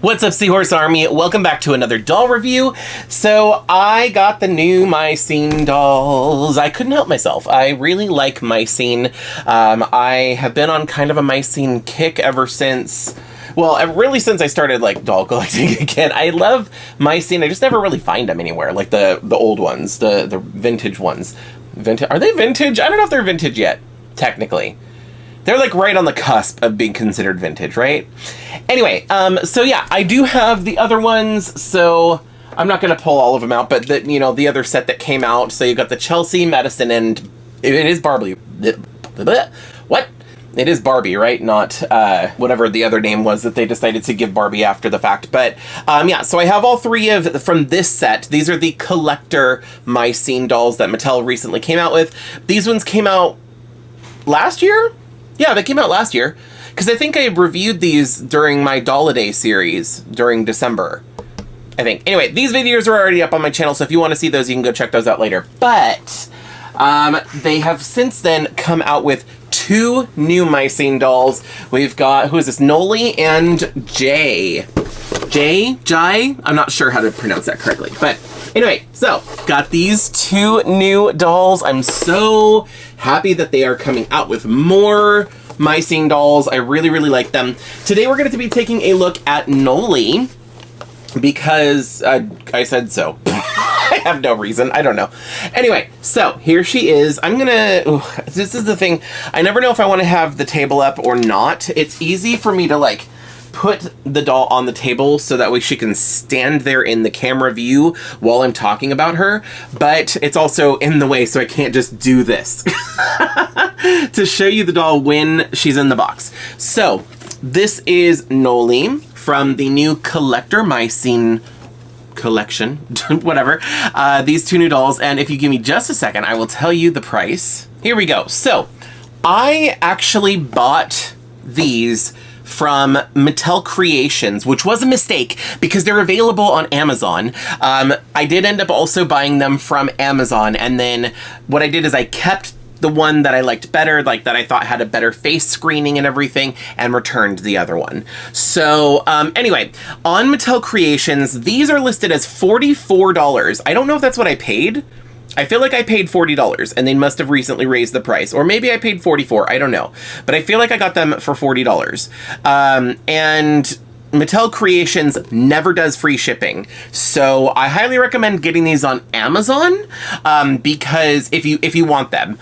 What's up, Seahorse Army? Welcome back to another doll review. So I got the new Mycene dolls. I couldn't help myself. I really like Mycene. I have been on kind of a Mycene kick ever since, well, really since I started like doll collecting again. I love Mycene. I just never really find them anywhere, like the old ones, the vintage ones. Are they vintage? I don't know if they're vintage yet, technically. They're like right on the cusp of being considered vintage, right? Anyway, so yeah, I do have the other ones, so I'm not going to pull all of them out, but the other set that came out. So you got the Chelsea, Madison, and it is Barbie. What? It is Barbie, right? Not whatever the other name was that they decided to give Barbie after the fact. But yeah, so I have all three from this set. These are the collector Mycene dolls that Mattel recently came out with. These ones came out last year? Yeah, they came out last year, because I think I reviewed these during my Dolladay series during December, I think. Anyway, these videos are already up on my channel, so if you want to see those, you can go check those out later. But they have since then come out with two new Mycene dolls. We've got, who is this, Nolee and Jai? I'm not sure how to pronounce that correctly, but anyway, so got these two new dolls. I'm so happy that they are coming out with more Mycene dolls. I really, really like them. Today we're going to be taking a look at Nolee because I said so. I have no reason. I don't know. Anyway, so here she is. This is the thing. I never know if I want to have the table up or not. It's easy for me to like put the doll on the table so that way she can stand there in the camera view while I'm talking about her, but it's also in the way, so I can't just do this to show you the doll when she's in the box. So this is Nolee from the new Collector Mycene collection, whatever, these two new dolls, and if you give me just a second, I will tell you the price. Here we go. So I actually bought these from Mattel Creations, which was a mistake because they're available on Amazon. I did end up also buying them from Amazon, and then what I did is I kept the one that I liked better, like that I thought had a better face screening and everything, and returned the other one. So anyway, on Mattel Creations, these are listed as $44. I don't know if that's what I paid. I feel like I paid $40 and they must have recently raised the price, or maybe I paid $44, I don't know, but I feel like I got them for $40. And Mattel Creations never does free shipping, so I highly recommend getting these on Amazon, because if you want them,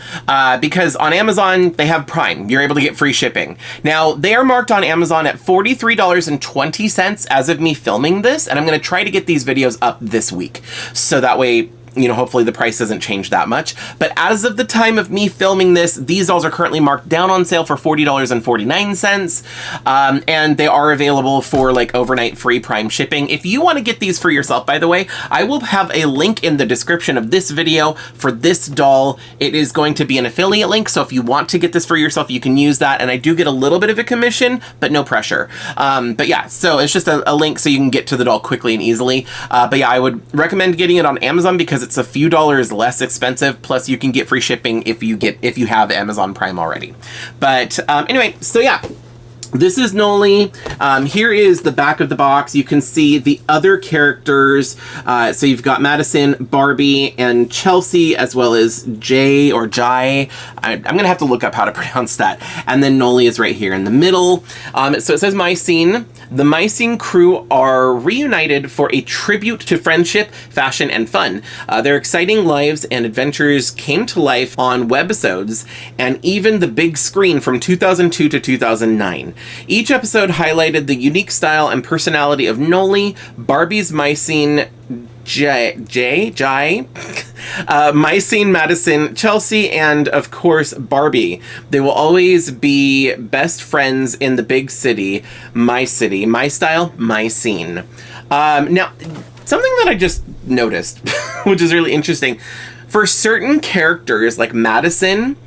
because on Amazon they have Prime, you're able to get free shipping. Now they are marked on Amazon at $43.20 as of me filming this, and I'm going to try to get these videos up this week, so that way, hopefully the price doesn't change that much. But as of the time of me filming this, these dolls are currently marked down on sale for $40.49. And they are available for like overnight free Prime shipping. If you want to get these for yourself, by the way, I will have a link in the description of this video for this doll. It is going to be an affiliate link, so if you want to get this for yourself, you can use that. And I do get a little bit of a commission, but no pressure. But yeah, so it's just a link so you can get to the doll quickly and easily. But yeah, I would recommend getting it on Amazon because it's a few dollars less expensive, plus you can get free shipping if you have Amazon Prime already. But anyway, so yeah, this is Nolee. Here is the back of the box. You can see the other characters. So you've got Madison, Barbie, and Chelsea, as well as Jai or Jai. I'm going to have to look up how to pronounce that. And then Nolee is right here in the middle. So it says Mycene. The Mycene crew are reunited for a tribute to friendship, fashion, and fun. Their exciting lives and adventures came to life on webisodes and even the big screen from 2002 to 2009. Each episode highlighted the unique style and personality of Nolee, Barbie's Mycene, Mycene, Madison, Chelsea, and of course Barbie. They will always be best friends in the big city, my style, Mycene. Now, something that I just noticed, which is really interesting, for certain characters like Madison,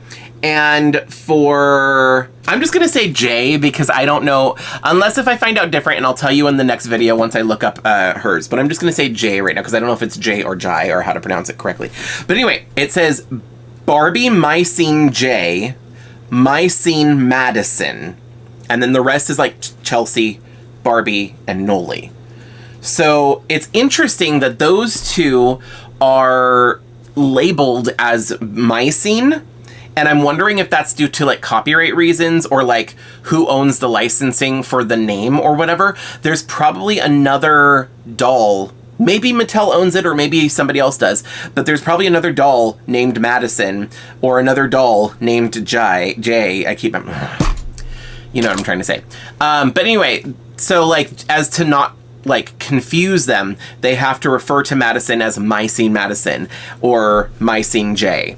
and for, I'm just going to say Jai because I don't know, unless if I find out different, and I'll tell you in the next video once I look up hers. But I'm just going to say Jai right now because I don't know if it's Jai or Jai or how to pronounce it correctly. But anyway, it says Barbie, Mycene, Jai, Mycene, Madison. And then the rest is like Chelsea, Barbie and Nolee. So it's interesting that those two are labeled as my scene. And I'm wondering if that's due to like copyright reasons or like who owns the licensing for the name or whatever. There's probably another doll. Maybe Mattel owns it or maybe somebody else does. But there's probably another doll named Madison or another doll named Jay. I keep... You know what I'm trying to say. But anyway, so like as to not like confuse them, they have to refer to Madison as My Scene Madison or My Scene Jay.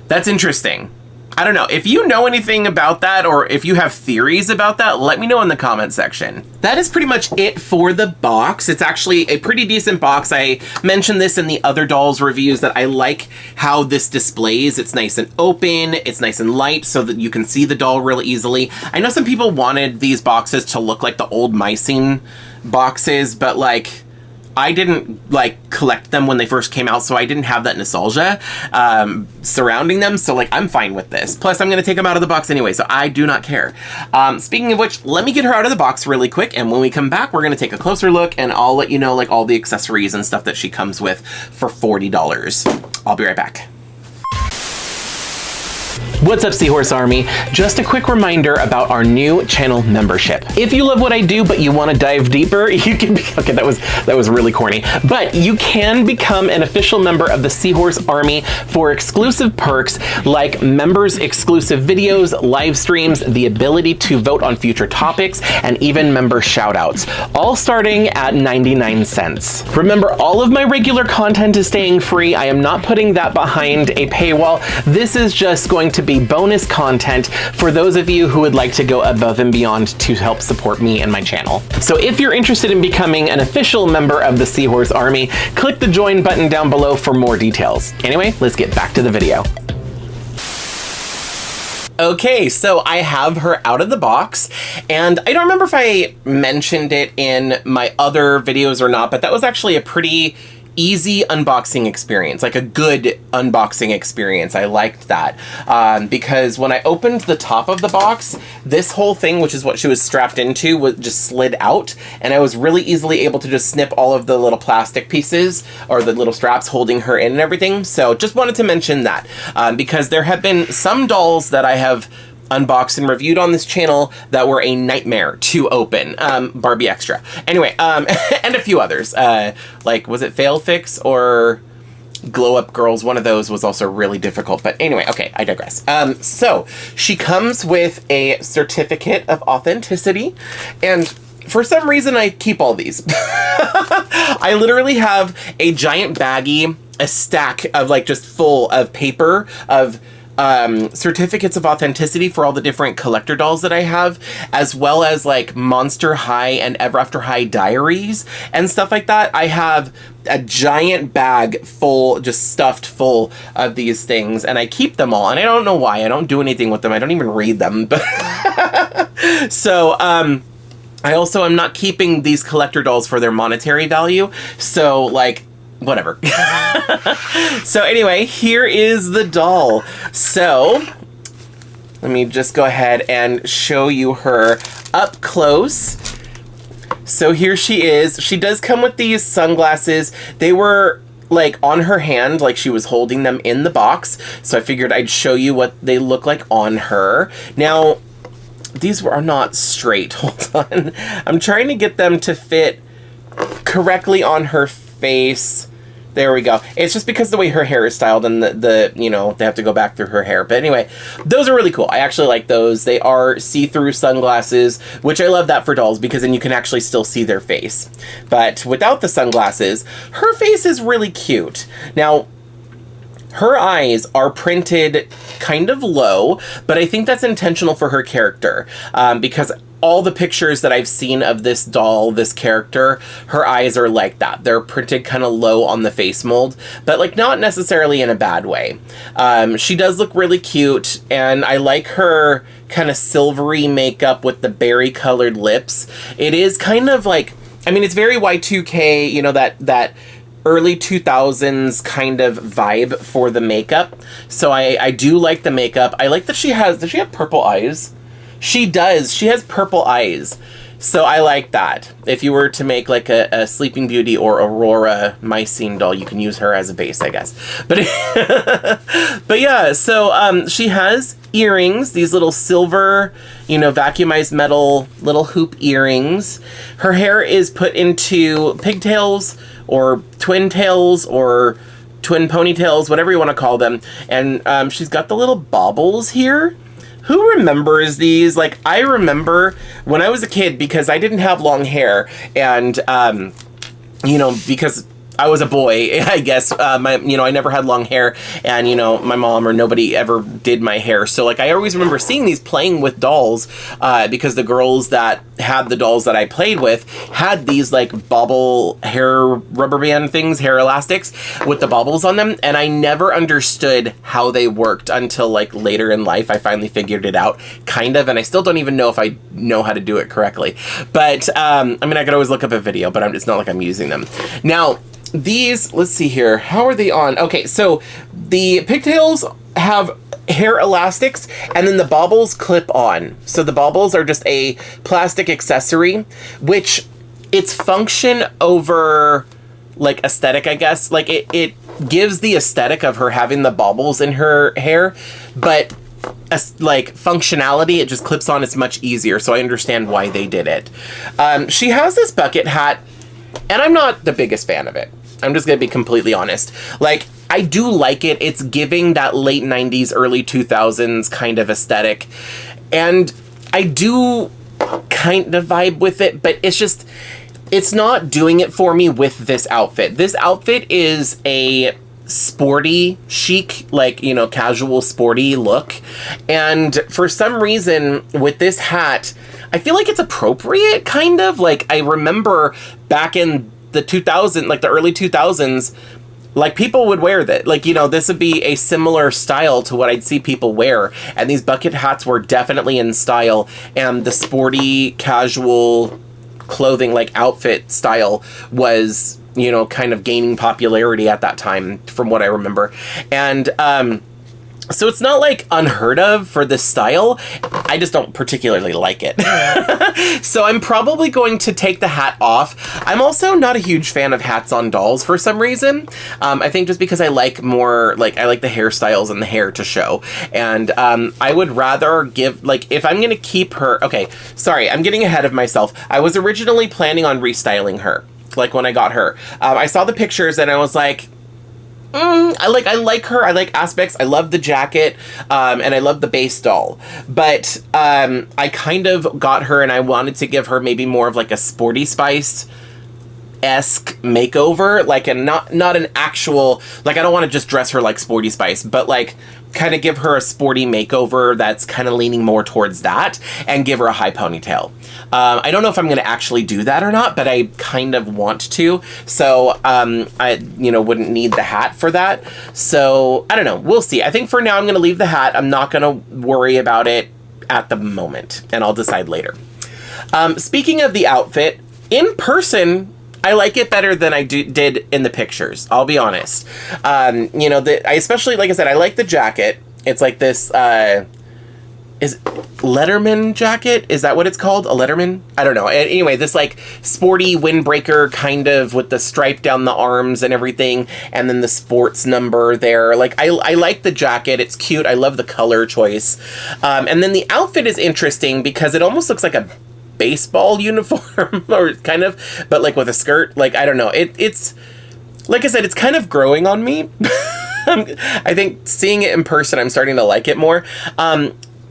That's interesting. I don't know. If you know anything about that or if you have theories about that, let me know in the comment section. That is pretty much it for the box. It's actually a pretty decent box. I mentioned this in the other dolls reviews that I like how this displays. It's nice and open. It's nice and light so that you can see the doll really easily. I know some people wanted these boxes to look like the old My Scene boxes, but like I didn't like collect them when they first came out, so I didn't have that nostalgia surrounding them. So like I'm fine with this. Plus I'm gonna take them out of the box anyway, so I do not care. Speaking of which, let me get her out of the box really quick, and when we come back, we're gonna take a closer look, and I'll let you know like all the accessories and stuff that she comes with for $40. I'll be right back. What's up, Seahorse Army? Just a quick reminder about our new channel membership. If you love what I do, but you want to dive deeper, you can be, okay, that was really corny, but you can become an official member of the Seahorse Army for exclusive perks like members exclusive videos, live streams, the ability to vote on future topics, and even member shoutouts, all starting at 99 cents. Remember, all of my regular content is staying free. I am not putting that behind a paywall. This is just going to be bonus content for those of you who would like to go above and beyond to help support me and my channel. So if you're interested in becoming an official member of the Seahorse Army, click the join button down below for more details. Anyway, let's get back to the video. Okay, so I have her out of the box, and I don't remember if I mentioned it in my other videos or not, but that was actually a pretty easy unboxing experience, like a good unboxing experience. I liked that because when I opened the top of the box, this whole thing, which is what she was strapped into, was just slid out, and I was really easily able to just snip all of the little plastic pieces or the little straps holding her in and everything. So just wanted to mention that because there have been some dolls that I have unboxed and reviewed on this channel that were a nightmare to open. Barbie Extra. Anyway, and a few others. Like, was it Fail Fix or Glow Up Girls? One of those was also really difficult. But anyway, okay, I digress. So, she comes with a certificate of authenticity, and for some reason I keep all these. I literally have a giant baggie, a stack of like just full of paper of certificates of authenticity for all the different collector dolls that I have, as well as like Monster High and Ever After High diaries and stuff like that. I have a giant bag full, just stuffed full of these things, and I keep them all, and I don't know why. I don't do anything with them. I don't even read them. But so, I also am not keeping these collector dolls for their monetary value. So, like, whatever. So anyway, here is the doll. So let me just go ahead and show you her up close. So here she is. She does come with these sunglasses. They were like on her hand, like she was holding them in the box. So I figured I'd show you what they look like on her. Now, these are not straight. Hold on. I'm trying to get them to fit correctly on her face. There we go. It's just because the way her hair is styled and the you know, they have to go back through her hair. But anyway, those are really cool. I actually like those. They are see-through sunglasses, which I love that for dolls because then you can actually still see their face. But without the sunglasses, her face is really cute. Now, her eyes are printed kind of low, but I think that's intentional for her character because all the pictures that I've seen of this doll, this character, her eyes are like that. They're printed kind of low on the face mold, but like not necessarily in a bad way. She does look really cute, and I like her kind of silvery makeup with the berry colored lips. It is kind of like, I mean, it's very Y2K, you know, that early 2000s kind of vibe for the makeup. So I do like the makeup. I like that she has, does she have purple eyes? She does. She has purple eyes. So I like that. If you were to make like a Sleeping Beauty or Aurora Mycene doll, you can use her as a base, I guess. But but yeah, so she has earrings, these little silver, you know, vacuumized metal little hoop earrings. Her hair is put into pigtails or twin tails or twin ponytails, whatever you want to call them. And she's got the little baubles here. Who remembers these? Like, I remember when I was a kid, because I didn't have long hair, and, you know, because I was a boy, I guess, you know, I never had long hair, and, you know, my mom or nobody ever did my hair. So, like, I always remember seeing these playing with dolls, because the girls that had the dolls that I played with had these, like, bobble hair rubber band things, hair elastics, with the bobbles on them, and I never understood how they worked until, like, later in life. I finally figured it out, kind of, and I still don't even know if I know how to do it correctly. But, I mean, I could always look up a video, but it's not like I'm using them. Now, these, let's see here. How are they on? Okay, so the pigtails have hair elastics, and then the baubles clip on. So the baubles are just a plastic accessory, which it's function over, like, aesthetic, I guess. Like, it gives the aesthetic of her having the baubles in her hair, but like functionality, it just clips on. It's much easier, so I understand why they did it. She has this bucket hat, and I'm not the biggest fan of it. I'm just gonna be completely honest. Like, I do like it. It's giving that late 90s, early 2000s kind of aesthetic. And I do kind of vibe with it, but it's just, it's not doing it for me with this outfit. This outfit is a sporty, chic, like, you know, casual, sporty look. And for some reason, with this hat, I feel like it's appropriate, kind of. Like, I remember back in the 2000s, like the early 2000s, like, people would wear that. Like, you know, this would be a similar style to what I'd see people wear. And these bucket hats were definitely in style. And the sporty, casual clothing, like, outfit style was, you know, kind of gaining popularity at that time, from what I remember. And, so it's not, like, unheard of for this style. I just don't particularly like it. So I'm probably going to take the hat off. I'm also not a huge fan of hats on dolls for some reason. I think just because I like more, like, I like the hairstyles and the hair to show. And I would rather give, like, if I'm going to keep her... Okay, sorry, I'm getting ahead of myself. I was originally planning on restyling her, like, when I got her. I saw the pictures and I was like... I like her. I like aspects. I love the jacket, and I love the base doll. But I kind of got her, and I wanted to give her maybe more of like a Sporty Spice-esque makeover, like not an actual, like, I don't want to just dress her like Sporty Spice, but like kind of give her a sporty makeover that's kind of leaning more towards that, and give her a high ponytail. I don't know if I'm going to actually do that or not, but I kind of want to. So, I, you know, wouldn't need the hat for that. So, I don't know. We'll see. I think for now I'm going to leave the hat. I'm not going to worry about it at the moment, and I'll decide later. Speaking of the outfit, in person, I like it better than I did in the pictures. I'll be honest. You know, I especially, like I said, I like the jacket. It's like this, is Letterman jacket? Is that what it's called? A Letterman? I don't know. Anyway, this like sporty windbreaker kind of with the stripe down the arms and everything. And then the sports number there. Like, I like the jacket. It's cute. I love the color choice. And then the outfit is interesting because it almost looks like a baseball uniform or kind of, but like with a skirt. Like, I don't know. It's like I said, it's kind of growing on me. I think seeing it in person, I'm starting to like it more.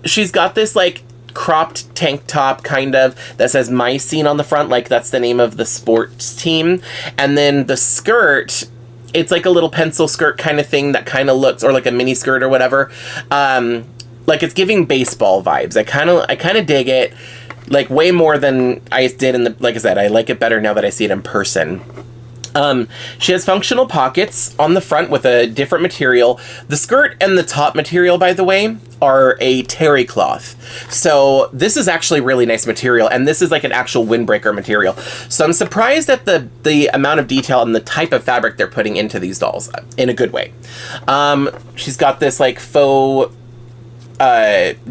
She's got this like cropped tank top kind of that says Mycene on the front, like that's the name of the sports team. And then the skirt, it's like a little pencil skirt kind of thing that kind of looks, or like a mini skirt or whatever. Like, it's giving baseball vibes. I kind of dig it, like way more than I did in the, like I said, I like it better now that I see it in person. She has functional pockets on the front with a different material. The skirt and the top material, by the way, are a terry cloth. So this is actually really nice material, and this is like an actual windbreaker material. So I'm surprised at the amount of detail and the type of fabric they're putting into these dolls in a good way. She's got this like faux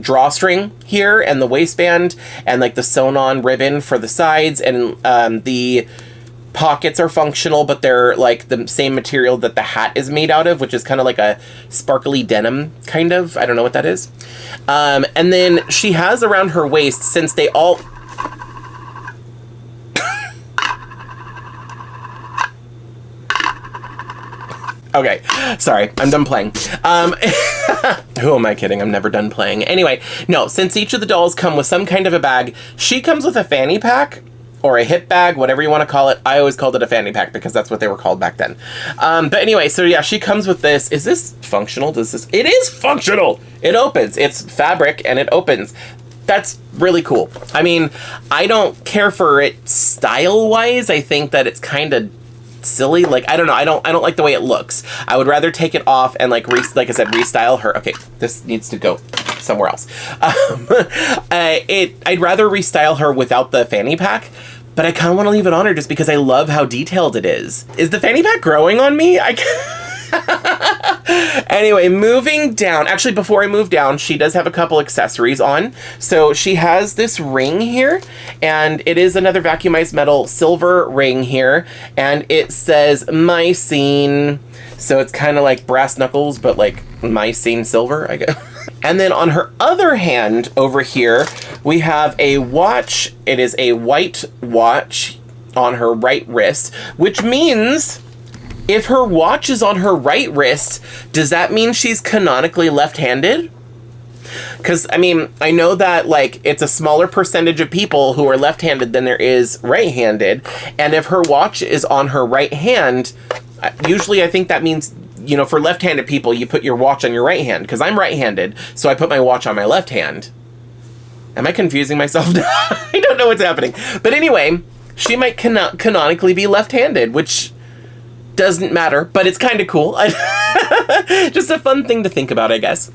drawstring here and the waistband and like the sewn-on ribbon for the sides, and the pockets are functional, but they're like the same material that the hat is made out of, which is kind of like a sparkly denim kind of. I don't know what that is. And then she has around her waist, since they all... Okay, sorry, I'm done playing. Who am I kidding? I'm never done playing. Anyway, no, since each of the dolls come with some kind of a bag, she comes with a fanny pack, or a hip bag, whatever you want to call it. I always called it a fanny pack because that's what they were called back then. But anyway, so yeah, she comes with this. Is this functional? It is functional! It opens. It's fabric and it opens. That's really cool. I mean, I don't care for it style-wise. I think that it's kind of silly. Like, I don't know. I don't like the way it looks. I would rather take it off and like I said, restyle her. Okay, this needs to go somewhere else. I'd rather restyle her without the fanny pack, but I kind of want to leave it on her just because I love how detailed it is. Is the fanny pack growing on me? Anyway, moving down. Actually, before I move down, she does have a couple accessories on. So she has this ring here, and it is another vacuumized metal silver ring here, and it says My Scene. So it's kind of like brass knuckles, but like My Scene silver, I guess. And then on her other hand over here, we have a watch. It is a white watch on her right wrist, which means if her watch is on her right wrist, does that mean she's canonically left-handed? Because, I mean, I know that, like, it's a smaller percentage of people who are left-handed than there is right-handed. And if her watch is on her right hand, usually I think that means, you know, for left-handed people, you put your watch on your right hand. Because I'm right-handed, so I put my watch on my left hand. Am I confusing myself? I don't know what's happening. But anyway, she might canonically be left-handed, which doesn't matter, but it's kind of cool. Just a fun thing to think about, I guess.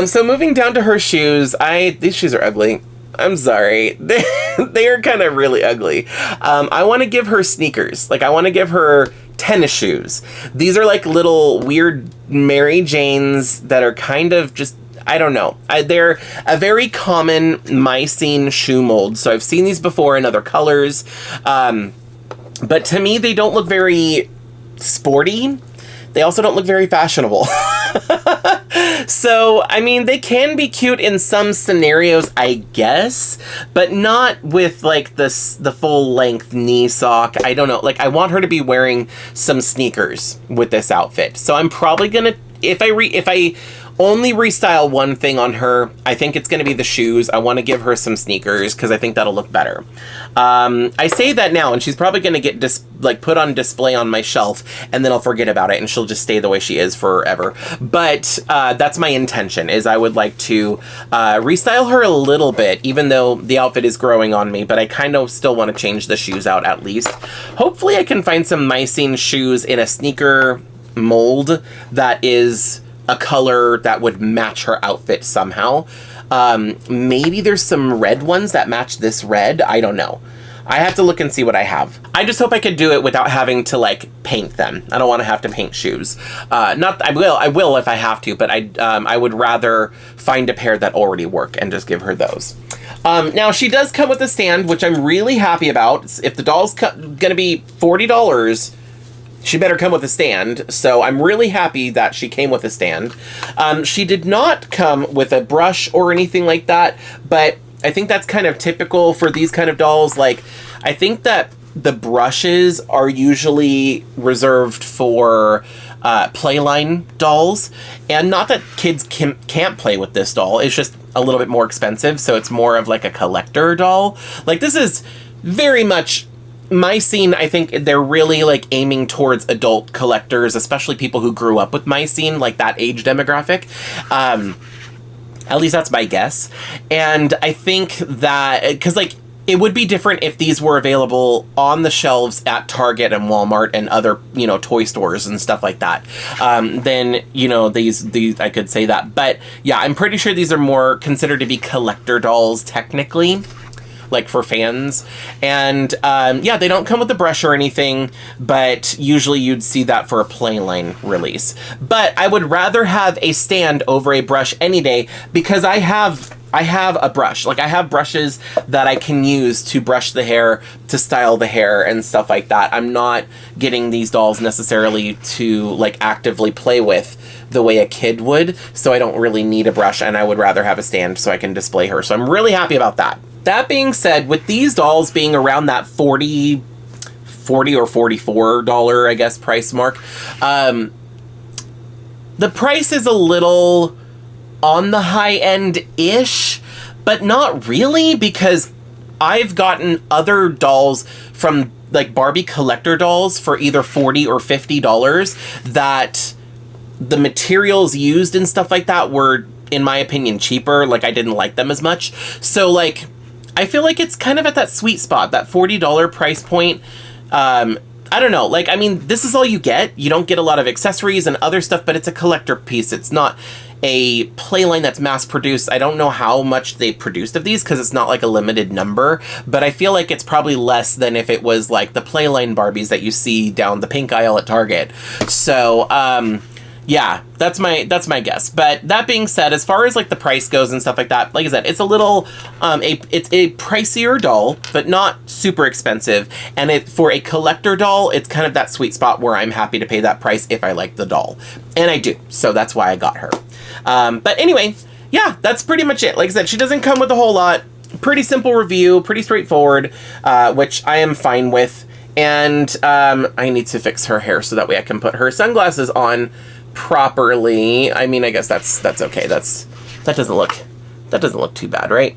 So moving down to her shoes, these shoes are ugly. I'm sorry. They are kind of really ugly. I want to give her sneakers. Like, I want to give her tennis shoes. These are like little weird Mary Janes that are kind of just, I don't know. They're a very common My Scene shoe mold. So I've seen these before in other colors. But to me, they don't look very sporty. They also don't look very fashionable. So, I mean, they can be cute in some scenarios, I guess, but not with, like, the full-length knee sock. I don't know. Like, I want her to be wearing some sneakers with this outfit. So I'm probably gonna, if I only restyle one thing on her, I think it's going to be the shoes. I want to give her some sneakers because I think that'll look better. I say that now, and she's probably going to get put on display on my shelf, and then I'll forget about it, and she'll just stay the way she is forever. But that's my intention, is I would like to restyle her a little bit, even though the outfit is growing on me, but I kind of still want to change the shoes out at least. Hopefully I can find some My Scene shoes in a sneaker mold that is a color that would match her outfit somehow. Maybe there's some red ones that match this red. I don't know. I have to look and see what I have. I just hope I could do it without having to, like, paint them. I don't want to have to paint shoes. I will if I have to, but I would rather find a pair that already work and just give her those. Now, she does come with a stand, which I'm really happy about. If the doll's gonna be $40, she better come with a stand, so I'm really happy that she came with a stand. She did not come with a brush or anything like that, but I think that's kind of typical for these kind of dolls. Like, I think that the brushes are usually reserved for Playline dolls, and not that kids can't play with this doll, it's just a little bit more expensive, so it's more of like a collector doll. Like, this is very much My Scene. I think they're really like aiming towards adult collectors, especially people who grew up with My Scene, like that age demographic. At least that's my guess. And I think that, because like, it would be different if these were available on the shelves at Target and Walmart and other, you know, toy stores and stuff like that. Then, you know, these I could say that. But yeah, I'm pretty sure these are more considered to be collector dolls technically. like for fans. And yeah, they don't come with a brush or anything, but usually you'd see that for a Playline release. But I would rather have a stand over a brush any day, because I have a brush. Like, I have brushes that I can use to brush the hair, to style the hair and stuff like that. I'm not getting these dolls necessarily to like actively play with the way a kid would, so I don't really need a brush, and I would rather have a stand so I can display her. So I'm really happy about that. That being said, with these dolls being around that $40 or $44, I guess, price mark, the price is a little on the high end-ish, but not really, because I've gotten other dolls from like Barbie collector dolls for either $40 or $50 that the materials used and stuff like that were, in my opinion, cheaper. Like, I didn't like them as much. So like, I feel like it's kind of at that sweet spot, that $40 price point. I don't know, like, I mean, this is all you get. You don't get a lot of accessories and other stuff, but it's a collector piece. It's not a Playline that's mass produced. I don't know how much they produced of these, because it's not like a limited number, but I feel like it's probably less than if it was like the Playline Barbies that you see down the pink aisle at Target. So, yeah, that's my guess. But that being said, as far as like the price goes and stuff like that, like I said, it's a little, it's a pricier doll, but not super expensive. And for a collector doll, it's kind of that sweet spot where I'm happy to pay that price if I like the doll. And I do, so that's why I got her. But anyway, yeah, that's pretty much it. Like I said, she doesn't come with a whole lot. Pretty simple review, pretty straightforward, which I am fine with. And I need to fix her hair so that way I can put her sunglasses on properly. I mean, I guess that's okay. That doesn't look too bad, right?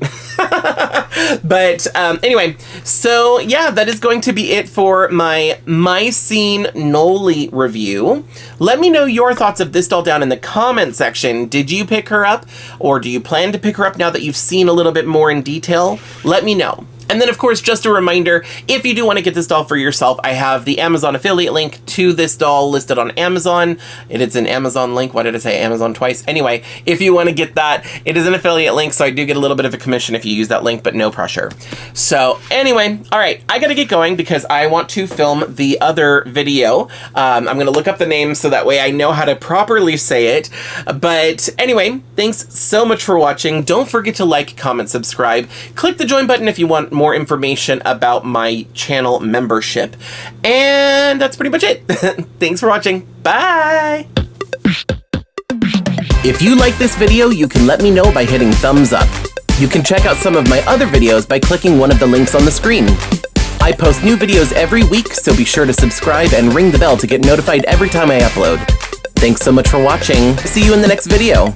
But anyway, so yeah, that is going to be it for my Scene Nolee review. Let me know your thoughts of this doll down in the comment section. Did you pick her up, or do you plan to pick her up now that you've seen a little bit more in detail? Let me know. And then, of course, just a reminder, if you do want to get this doll for yourself, I have the Amazon affiliate link to this doll listed on Amazon. It is an Amazon link. Why did I say Amazon twice? Anyway, if you want to get that, it is an affiliate link, so I do get a little bit of a commission if you use that link, but no pressure. So anyway, all right, I got to get going because I want to film the other video. I'm going to look up the name so that way I know how to properly say it. But anyway, thanks so much for watching. Don't forget to like, comment, subscribe. Click the join button if you want more information about my channel membership. And that's pretty much it. Thanks for watching. Bye! If you like this video, you can let me know by hitting thumbs up. You can check out some of my other videos by clicking one of the links on the screen. I post new videos every week, so be sure to subscribe and ring the bell to get notified every time I upload. Thanks so much for watching. See you in the next video.